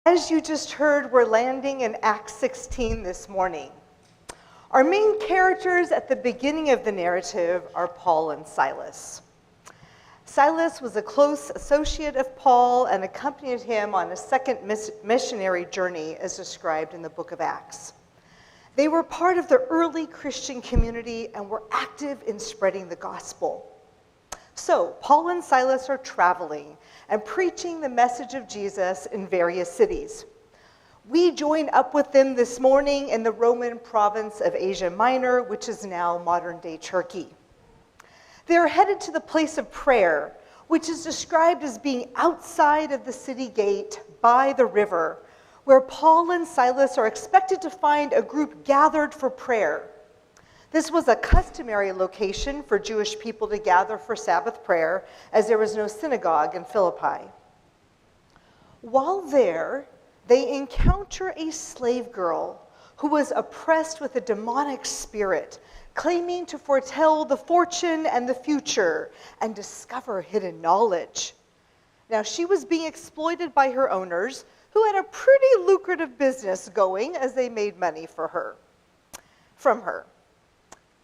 As you just heard, we're landing in Acts 16 this morning. Our main characters at the beginning of the narrative are Paul and Silas. Silas was a close associate of Paul and accompanied him on a second missionary journey as described in the book of Acts. They were part of the early Christian community and were active in spreading the gospel. So, Paul and Silas are traveling and preaching the message of Jesus in various cities. We join up with them this morning in the Roman province of Asia Minor, which is now modern-day Turkey. They are headed to the place of prayer, which is described as being outside of the city gate by the river, where Paul and Silas are expected to find a group gathered for prayer. This was a customary location for Jewish people to gather for Sabbath prayer, as there was no synagogue in Philippi. While there, they encounter a slave girl who was oppressed with a demonic spirit, claiming to foretell the fortune and the future and discover hidden knowledge. Now, she was being exploited by her owners, who had a pretty lucrative business going as they made money from her.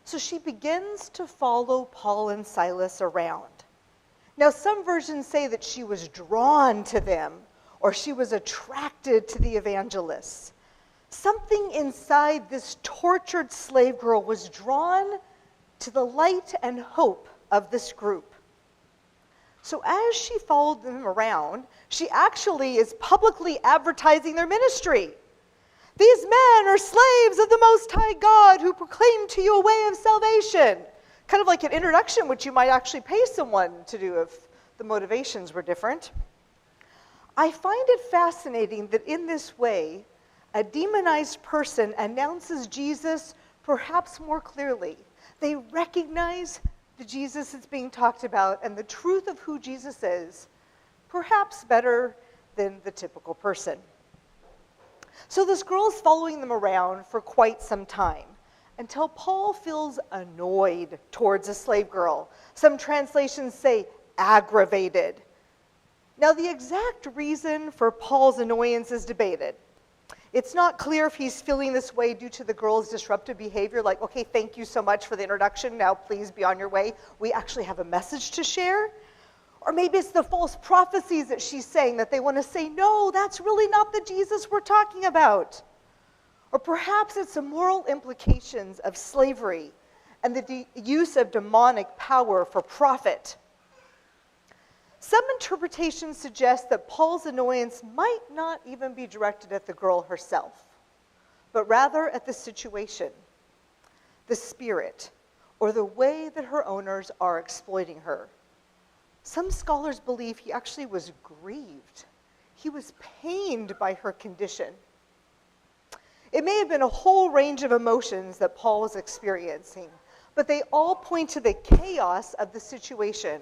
So she begins to follow Paul and Silas around. Now, some versions say that she was drawn to them, or she was attracted to the evangelists. Something inside this tortured slave girl was drawn to the light and hope of this group. So as she followed them around, she actually is publicly advertising their ministry. These men are slaves of the Most High God who proclaim to you a way of salvation. Kind of like an introduction, which you might actually pay someone to do if the motivations were different. I find it fascinating that in this way, a demonized person announces Jesus perhaps more clearly. They recognize the Jesus that's being talked about and the truth of who Jesus is, perhaps better than the typical person. So this girl is following them around for quite some time until Paul feels annoyed towards a slave girl. Some translations say aggravated. Now, the exact reason for Paul's annoyance is debated. It's not clear if he's feeling this way due to the girl's disruptive behavior, like, okay, thank you so much for the introduction, now please be on your way. We actually have a message to share. Or maybe it's the false prophecies that she's saying that they want to say, no, that's really not the Jesus we're talking about. Or perhaps it's the moral implications of slavery and the use of demonic power for profit. Some interpretations suggest that Paul's annoyance might not even be directed at the girl herself, but rather at the situation, the spirit, or the way that her owners are exploiting her. Some scholars believe he actually was grieved. He was pained by her condition. It may have been a whole range of emotions that Paul was experiencing, but they all point to the chaos of the situation,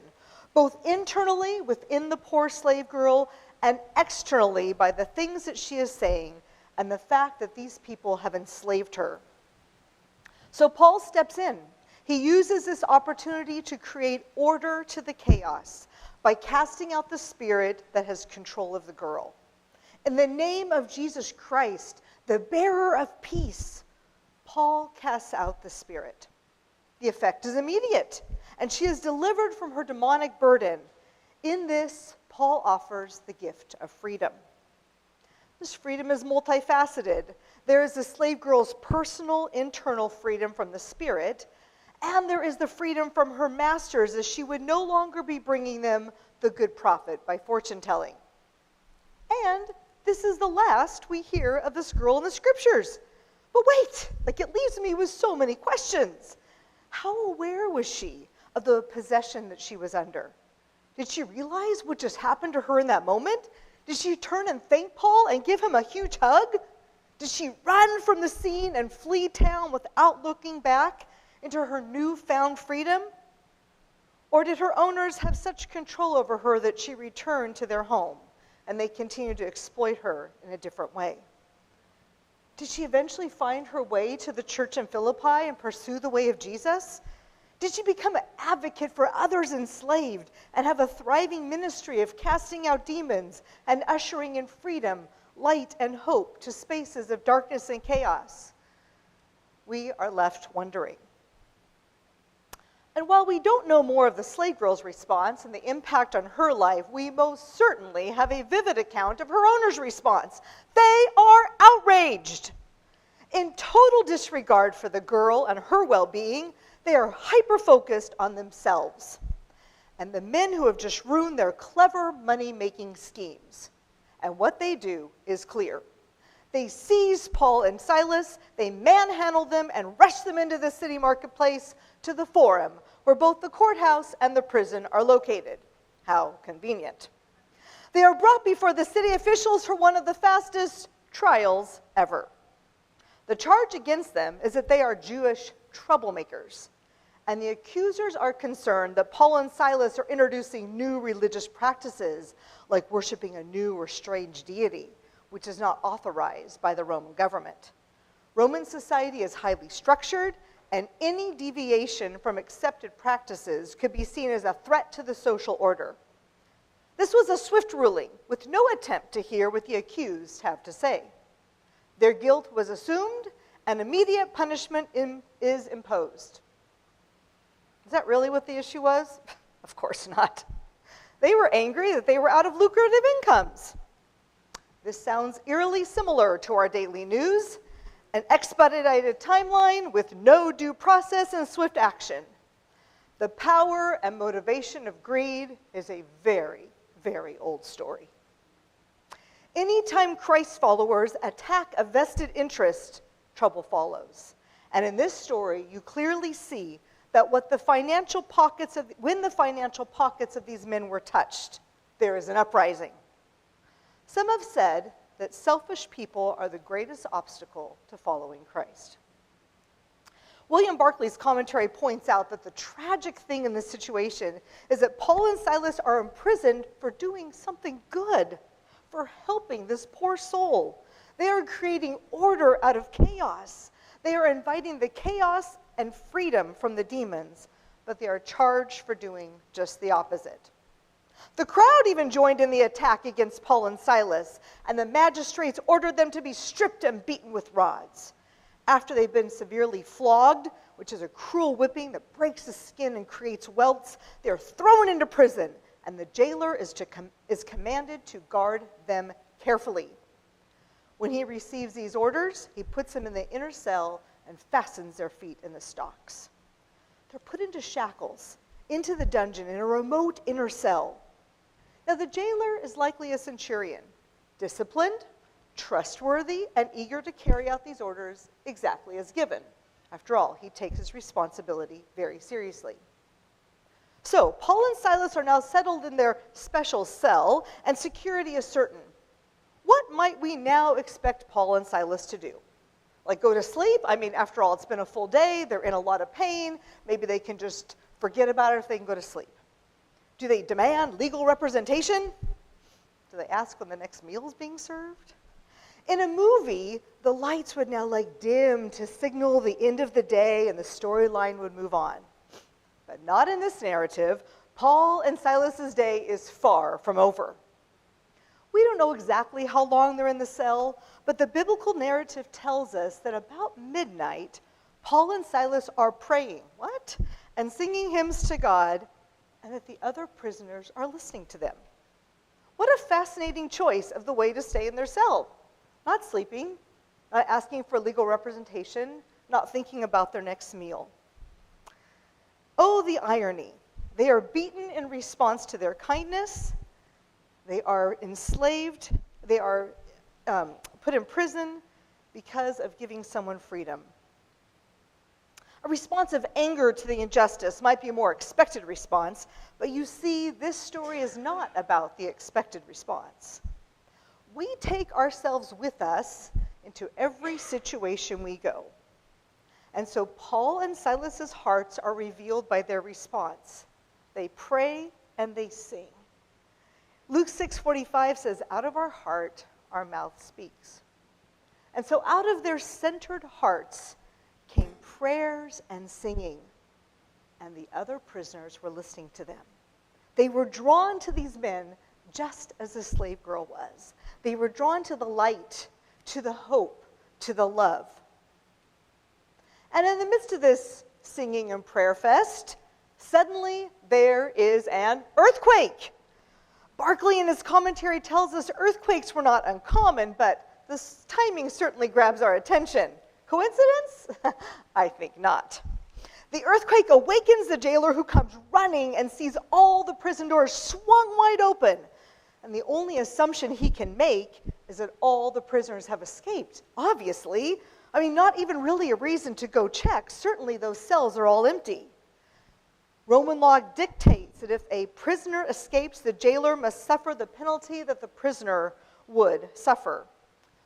both internally within the poor slave girl and externally by the things that she is saying and the fact that these people have enslaved her. So Paul steps in. He uses this opportunity to create order to the chaos by casting out the spirit that has control of the girl. In the name of Jesus Christ, the bearer of peace, Paul casts out the spirit. The effect is immediate, and she is delivered from her demonic burden. In this, Paul offers the gift of freedom. This freedom is multifaceted. There is the slave girl's personal, internal freedom from the spirit, and there is the freedom from her masters, as she would no longer be bringing them the good profit by fortune-telling. And this is the last we hear of this girl in the scriptures. But wait, it leaves me with so many questions. How aware was she of the possession that she was under? Did she realize what just happened to her in that moment? Did she turn and thank Paul and give him a huge hug? Did she run from the scene and flee town without looking back into her newfound freedom? Or did her owners have such control over her that she returned to their home and they continued to exploit her in a different way? Did she eventually find her way to the church in Philippi and pursue the way of Jesus? Did she become an advocate for others enslaved and have a thriving ministry of casting out demons and ushering in freedom light and hope to spaces of darkness and chaos, we are left wondering. And while we don't know more of the slave girl's response and the impact on her life, we most certainly have a vivid account of her owner's response. They are outraged. In total disregard for the girl and her well-being, they are hyper-focused on themselves and the men who have just ruined their clever money-making schemes. And what they do is clear. They seize Paul and Silas, they manhandle them and rush them into the city marketplace to the forum, where both the courthouse and the prison are located. How convenient. They are brought before the city officials for one of the fastest trials ever. The charge against them is that they are Jewish troublemakers, and the accusers are concerned that Paul and Silas are introducing new religious practices, like worshiping a new or strange deity, which is not authorized by the Roman government. Roman society is highly structured, and any deviation from accepted practices could be seen as a threat to the social order. This was a swift ruling, with no attempt to hear what the accused have to say. Their guilt was assumed, and immediate punishment is imposed. Is that really what the issue was? Of course not. They were angry that they were out of lucrative incomes. This sounds eerily similar to our daily news, an expedited timeline with no due process and swift action. The power and motivation of greed is a very, very old story. Anytime Christ followers attack a vested interest, trouble follows. And in this story, you clearly see that when the financial pockets of these men were touched, there is an uprising. Some have said that selfish people are the greatest obstacle to following Christ. William Barclay's commentary points out that the tragic thing in this situation is that Paul and Silas are imprisoned for doing something good, for helping this poor soul. They are creating order out of chaos. They are inviting the chaos and freedom from the demons, but they are charged for doing just the opposite. The crowd even joined in the attack against Paul and Silas, and the magistrates ordered them to be stripped and beaten with rods. After they've been severely flogged, which is a cruel whipping that breaks the skin and creates welts, they're thrown into prison, and the jailer is commanded to guard them carefully. When he receives these orders, he puts them in the inner cell and fastens their feet in the stocks. They're put into shackles, into the dungeon in a remote inner cell. Now, the jailer is likely a centurion, disciplined, trustworthy, and eager to carry out these orders exactly as given. After all, he takes his responsibility very seriously. So, Paul and Silas are now settled in their special cell, and security is certain. What might we now expect Paul and Silas to do? Like go to sleep? I mean, after all, it's been a full day. They're in a lot of pain. Maybe they can just forget about it if they can go to sleep. Do they demand legal representation? Do they ask when the next meal is being served? In a movie, the lights would now dim to signal the end of the day and the storyline would move on. But not in this narrative. Paul and Silas's day is far from over. We don't know exactly how long they're in the cell, but the biblical narrative tells us that about midnight, Paul and Silas are praying, and singing hymns to God, and that the other prisoners are listening to them. What a fascinating choice of the way to stay in their cell. Not sleeping, not asking for legal representation, not thinking about their next meal. Oh, the irony. They are beaten in response to their kindness. They are enslaved. They are put in prison because of giving someone freedom. A response of anger to the injustice might be a more expected response, but you see, this story is not about the expected response. We take ourselves with us into every situation we go. And so Paul and Silas's hearts are revealed by their response. They pray and they sing. Luke 6:45 says, out of our heart, our mouth speaks. And so out of their centered hearts came prayers and singing, and the other prisoners were listening to them. They were drawn to these men just as the slave girl was. They were drawn to the light, to the hope, to the love. And in the midst of this singing and prayer fest, suddenly there is an earthquake. Barclay in his commentary tells us earthquakes were not uncommon, but this timing certainly grabs our attention. Coincidence? I think not. The earthquake awakens the jailer, who comes running and sees all the prison doors swung wide open. And the only assumption he can make is that all the prisoners have escaped. Obviously, not even really a reason to go check. Certainly those cells are all empty. Roman law dictates that if a prisoner escapes, the jailer must suffer the penalty that the prisoner would suffer.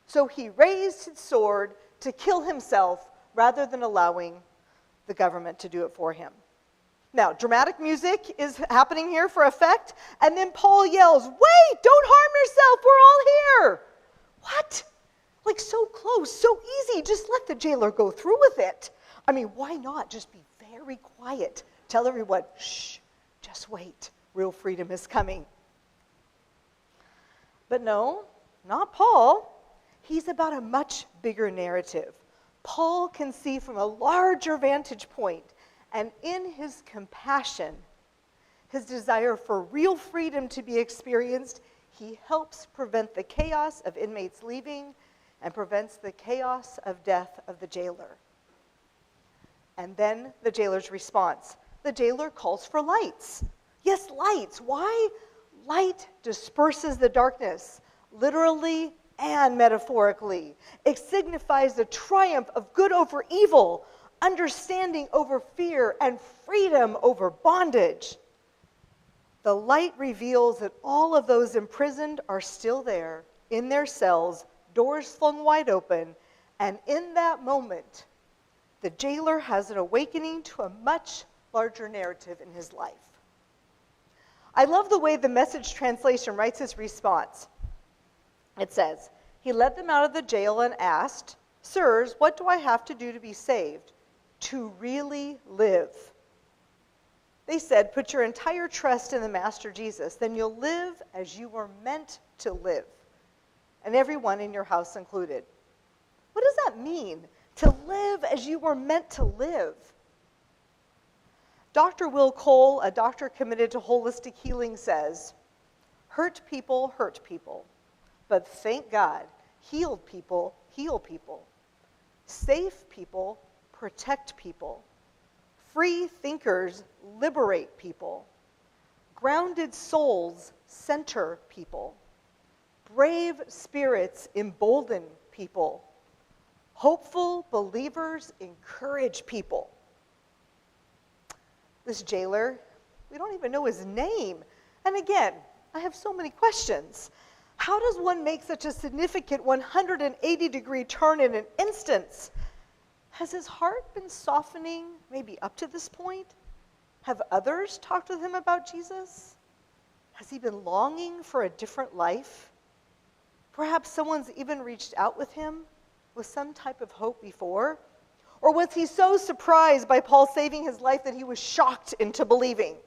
So he raised his sword to kill himself rather than allowing the government to do it for him. Now, dramatic music is happening here for effect, and then Paul yells, "Wait, don't harm yourself, we're all here." What? Like so close, so easy, just let the jailer go through with it. Why not just be very quiet? Tell everyone, shh, just wait, real freedom is coming. But no, not Paul. He's about a much bigger narrative. Paul can see from a larger vantage point, and in his compassion, his desire for real freedom to be experienced, he helps prevent the chaos of inmates leaving and prevents the chaos of death of the jailer. And then the jailer's response. The jailer calls for lights. Yes, lights. Why? Light disperses the darkness, literally and metaphorically. It signifies the triumph of good over evil, understanding over fear, and freedom over bondage. The light reveals that all of those imprisoned are still there, in their cells, doors flung wide open, and in that moment, the jailer has an awakening to a much larger narrative in his life. I love the way the Message translation writes his response. It says, "He led them out of the jail and asked, 'Sirs, what do I have to do to be saved? To really live?' They said, 'Put your entire trust in the Master Jesus, then you'll live as you were meant to live, and everyone in your house included.'" What does that mean? To live as you were meant to live. Dr. Will Cole, a doctor committed to holistic healing, says, "Hurt people hurt people, but thank God, healed people heal people. Safe people protect people. Free thinkers liberate people. Grounded souls center people. Brave spirits embolden people. Hopeful believers encourage people." This jailer, we don't even know his name. And again, I have so many questions. How does one make such a significant 180-degree turn in an instant? Has his heart been softening maybe up to this point? Have others talked with him about Jesus? Has he been longing for a different life? Perhaps someone's even reached out with him with some type of hope before? Or was he so surprised by Paul saving his life that he was shocked into believing?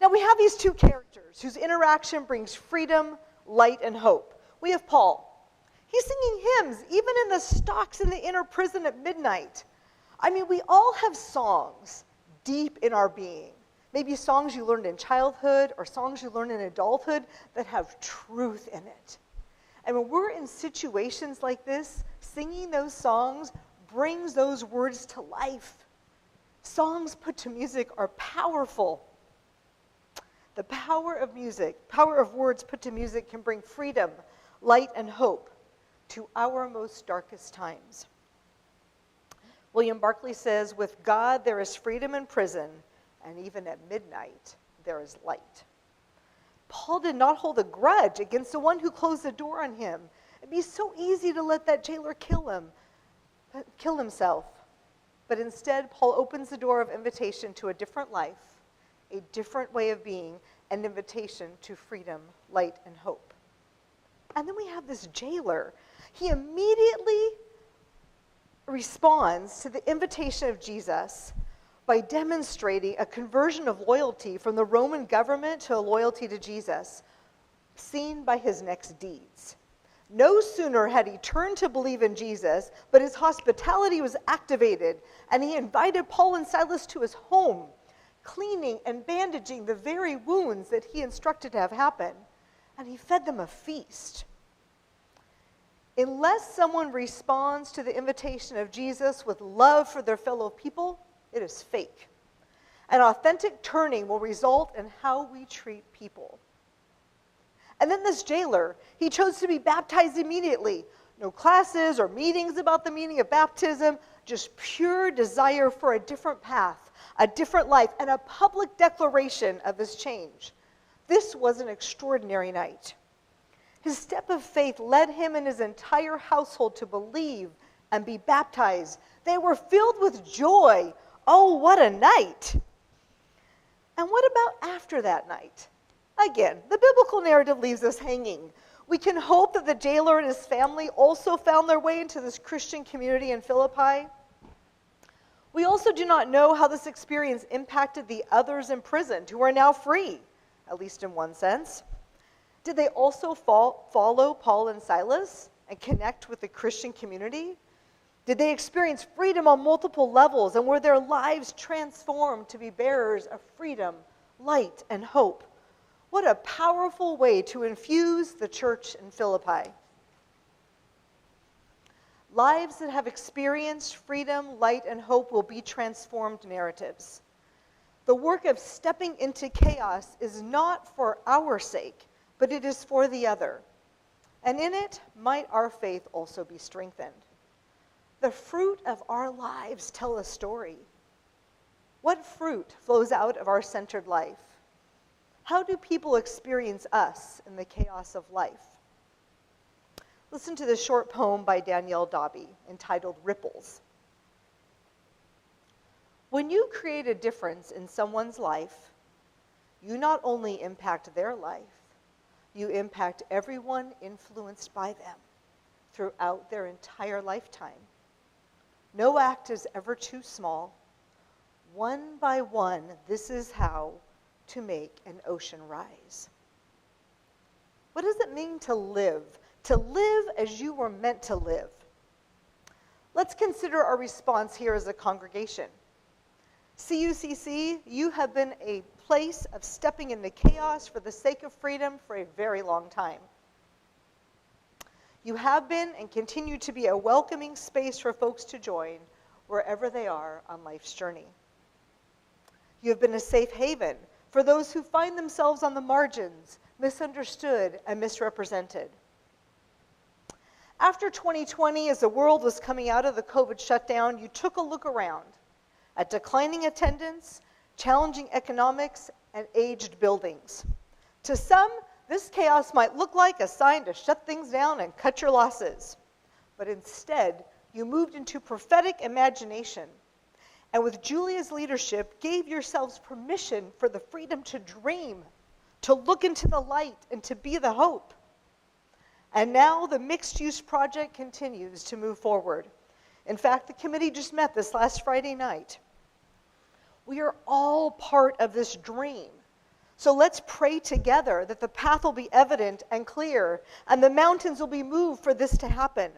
Now we have these two characters whose interaction brings freedom, light, and hope. We have Paul. He's singing hymns, even in the stocks in the inner prison at midnight. We all have songs deep in our being. Maybe songs you learned in childhood or songs you learned in adulthood that have truth in it. And when we're in situations like this, singing those songs brings those words to life. Songs put to music are powerful. The power of music, power of words put to music can bring freedom, light, and hope to our most darkest times. William Barclay says, "With God there is freedom in prison, and even at midnight there is light." Paul did not hold a grudge against the one who closed the door on him. It'd be so easy to let that jailer kill himself. But instead, Paul opens the door of invitation to a different life, a different way of being, an invitation to freedom, light, and hope. And then we have this jailer. He immediately responds to the invitation of Jesus by demonstrating a conversion of loyalty from the Roman government to a loyalty to Jesus. seen by his next deeds. No sooner had he turned to believe in Jesus, but his hospitality was activated, and he invited Paul and Silas to his home, cleaning and bandaging the very wounds that he instructed to have happen, and he fed them a feast. Unless someone responds to the invitation of Jesus with love for their fellow people, it is fake. An authentic turning will result in how we treat people. And then this jailer, he chose to be baptized immediately. No classes or meetings about the meaning of baptism, just pure desire for a different path, a different life, and a public declaration of his change. This was an extraordinary night. His step of faith led him and his entire household to believe and be baptized. They were filled with joy. Oh, what a night! And what about after that night? Again, the biblical narrative leaves us hanging. We can hope that the jailer and his family also found their way into this Christian community in Philippi. We also do not know how this experience impacted the others imprisoned who are now free, at least in one sense. Did they also follow Paul and Silas and connect with the Christian community? Did they experience freedom on multiple levels, and were their lives transformed to be bearers of freedom, light, and hope? What a powerful way to infuse the church in Philippi. Lives that have experienced freedom, light, and hope will be transformed narratives. The work of stepping into chaos is not for our sake, but it is for the other. And in it might our faith also be strengthened. The fruit of our lives tell a story. What fruit flows out of our centered life? How do people experience us in the chaos of life? Listen to this short poem by Danielle Dobby entitled Ripples. When you create a difference in someone's life, you not only impact their life, you impact everyone influenced by them throughout their entire lifetime. No act is ever too small. One by one, this is how to make an ocean rise. What does it mean to live? To live as you were meant to live. Let's consider our response here as a congregation. CUCC, you have been a place of stepping into chaos for the sake of freedom for a very long time. You have been and continue to be a welcoming space for folks to join wherever they are on life's journey. You have been a safe haven for those who find themselves on the margins, misunderstood and misrepresented. After 2020, as the world was coming out of the COVID shutdown, you took a look around at declining attendance, challenging economics, and aged buildings. To some, this chaos might look like a sign to shut things down and cut your losses. But instead, you moved into prophetic imagination, and with Julia's leadership, gave yourselves permission for the freedom to dream, to look into the light, and to be the hope. And now the mixed-use project continues to move forward. In fact, the committee just met this last Friday night. We are all part of this dream. So let's pray together that the path will be evident and clear, and the mountains will be moved for this to happen.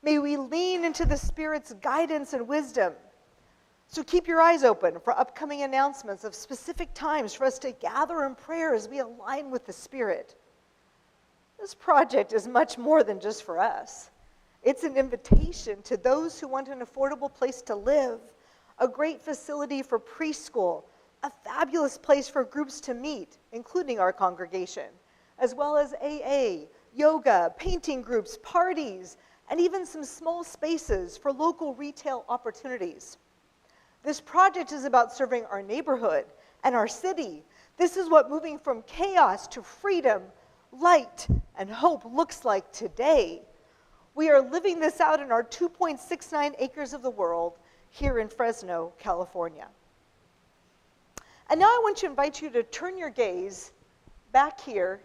May we lean into the Spirit's guidance and wisdom. So keep your eyes open for upcoming announcements of specific times for us to gather in prayer as we align with the Spirit. This project is much more than just for us. It's an invitation to those who want an affordable place to live, a great facility for preschool, a fabulous place for groups to meet, including our congregation, as well as AA, yoga, painting groups, parties, and even some small spaces for local retail opportunities. This project is about serving our neighborhood and our city. This is what moving from chaos to freedom, light, and hope looks like today. We are living this out in our 2.69 acres of the world here in Fresno, California. And now I want to invite you to turn your gaze back here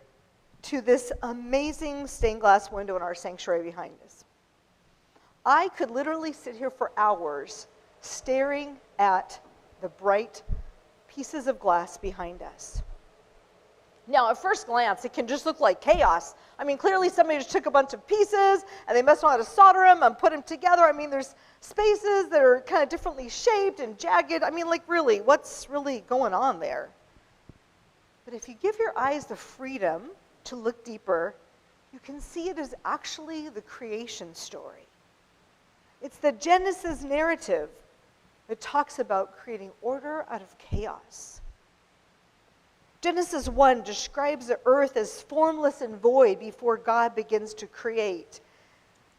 to this amazing stained glass window in our sanctuary behind us. I could literally sit here for hours staring at the bright pieces of glass behind us. Now, at first glance, it can just look like chaos. I mean, clearly somebody just took a bunch of pieces, and they must know how to solder them and put them together. I mean, there's spaces that are kind of differently shaped and jagged. I mean, like, really, what's really going on there? But if you give your eyes the freedom to look deeper, you can see it is actually the creation story. It's the Genesis narrative that talks about creating order out of chaos. Genesis 1 describes the earth as formless and void before God begins to create.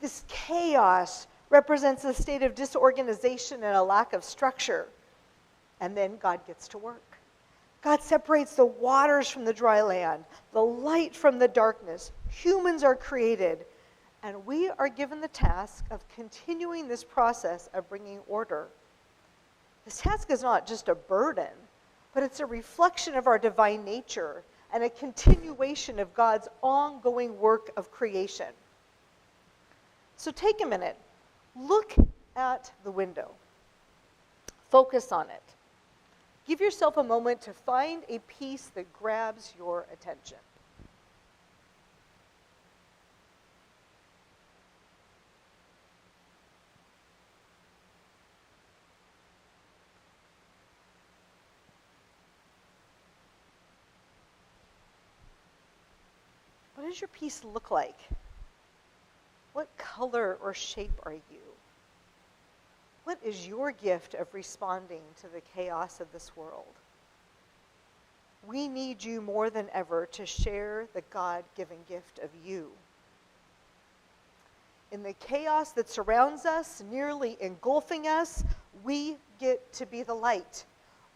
This chaos represents a state of disorganization and a lack of structure. And then God gets to work. God separates the waters from the dry land, the light from the darkness. Humans are created, and we are given the task of continuing this process of bringing order. This task is not just a burden, but it's a reflection of our divine nature and a continuation of God's ongoing work of creation. So take a minute. Look at the window. Focus on it. Give yourself a moment to find a piece that grabs your attention. What does your piece look like? What color or shape are you? What is your gift of responding to the chaos of this world? We need you more than ever to share the God-given gift of you. In the chaos that surrounds us, nearly engulfing us, we get to be the light.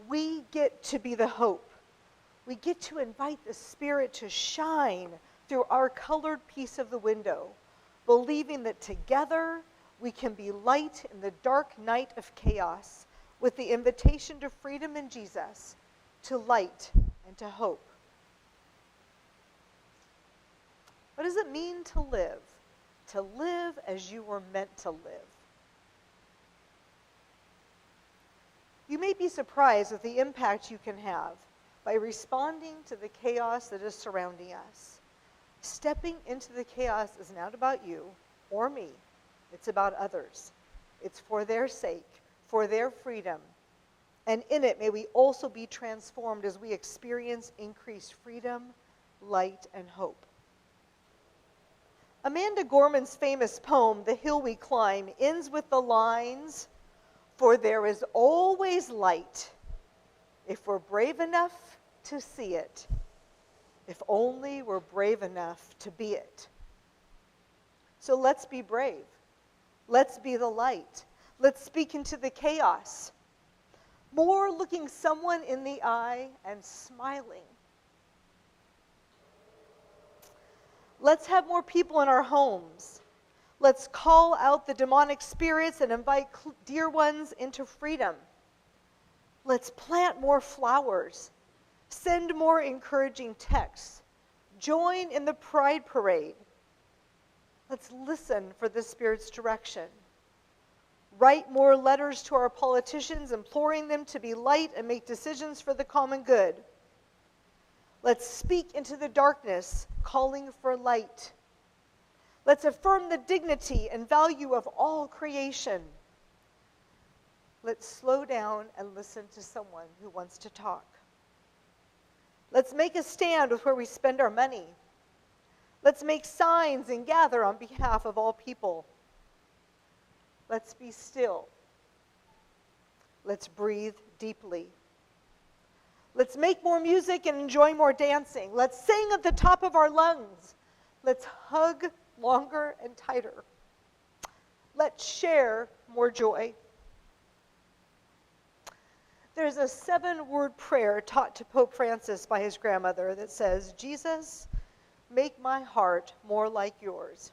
We get to be the hope. We get to invite the Spirit to shine through our colored piece of the window, believing that together we can be light in the dark night of chaos with the invitation to freedom in Jesus, to light and to hope. What does it mean to live? To live as you were meant to live. You may be surprised at the impact you can have by responding to the chaos that is surrounding us. Stepping into the chaos is not about you or me. It's about others. It's for their sake, for their freedom. And in it, may we also be transformed as we experience increased freedom, light, and hope. Amanda Gorman's famous poem, The Hill We Climb, ends with the lines, "For there is always light, if we're brave enough to see it. If only we're brave enough to be it." So let's be brave. Let's be the light. Let's speak into the chaos. More looking someone in the eye and smiling. Let's have more people in our homes. Let's call out the demonic spirits and invite dear ones into freedom. Let's plant more flowers. Send more encouraging texts. Join in the pride parade. Let's listen for the Spirit's direction. Write more letters to our politicians, imploring them to be light and make decisions for the common good. Let's speak into the darkness, calling for light. Let's affirm the dignity and value of all creation. Let's slow down and listen to someone who wants to talk. Let's make a stand with where we spend our money. Let's make signs and gather on behalf of all people. Let's be still. Let's breathe deeply. Let's make more music and enjoy more dancing. Let's sing at the top of our lungs. Let's hug longer and tighter. Let's share more joy. There's a 7-word prayer taught to Pope Francis by his grandmother that says, "Jesus, make my heart more like yours."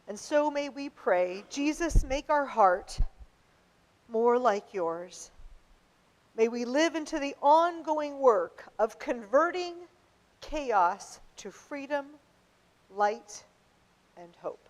And so may we pray, Jesus, make our heart more like yours. May we live into the ongoing work of converting chaos to freedom, light, and hope.